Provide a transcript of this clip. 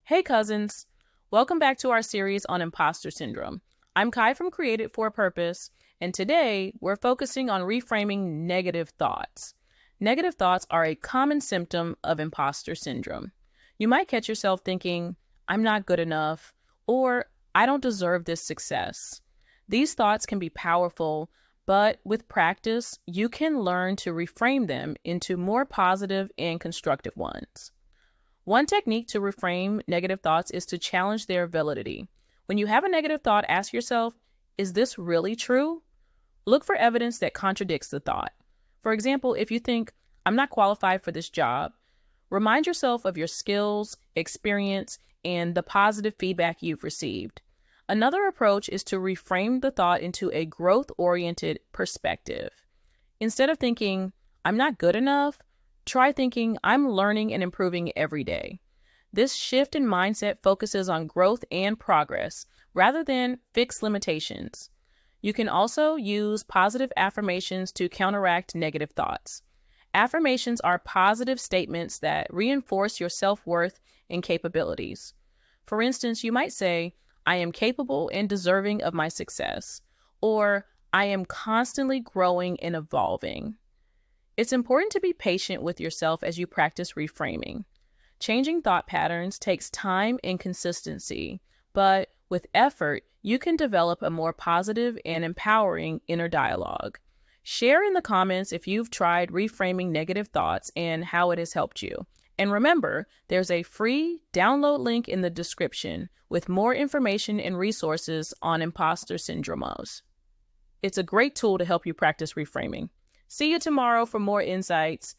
Hey cousins, welcome back to our series on imposter syndrome. I'm Kai from Created for a Purpose, and today we're focusing on reframing negative thoughts. Negative thoughts are a common symptom of imposter syndrome. You might catch yourself thinking, I'm not good enough, or I don't deserve this success. These thoughts can be powerful, but with practice, you can learn to reframe them into more positive and constructive ones. One technique to reframe negative thoughts is to challenge their validity. When you have a negative thought, ask yourself, is this really true? Look for evidence that contradicts the thought. For example, if you think, I'm not qualified for this job, remind yourself of your skills, experience, and the positive feedback you've received. Another approach is to reframe the thought into a growth-oriented perspective. Instead of thinking, I'm not good enough, try thinking, I'm learning and improving every day. This shift in mindset focuses on growth and progress rather than fixed limitations. You can also use positive affirmations to counteract negative thoughts. Affirmations are positive statements that reinforce your self-worth and capabilities. For instance, you might say, I am capable and deserving of my success, or I am constantly growing and evolving. It's important to be patient with yourself as you practice reframing. Changing thought patterns takes time and consistency, but with effort, you can develop a more positive and empowering inner dialogue. Share in the comments if you've tried reframing negative thoughts and how it has helped you. And remember, there's a free download link in the description with more information and resources on imposter syndromos. It's a great tool to help you practice reframing. See you tomorrow for more insights.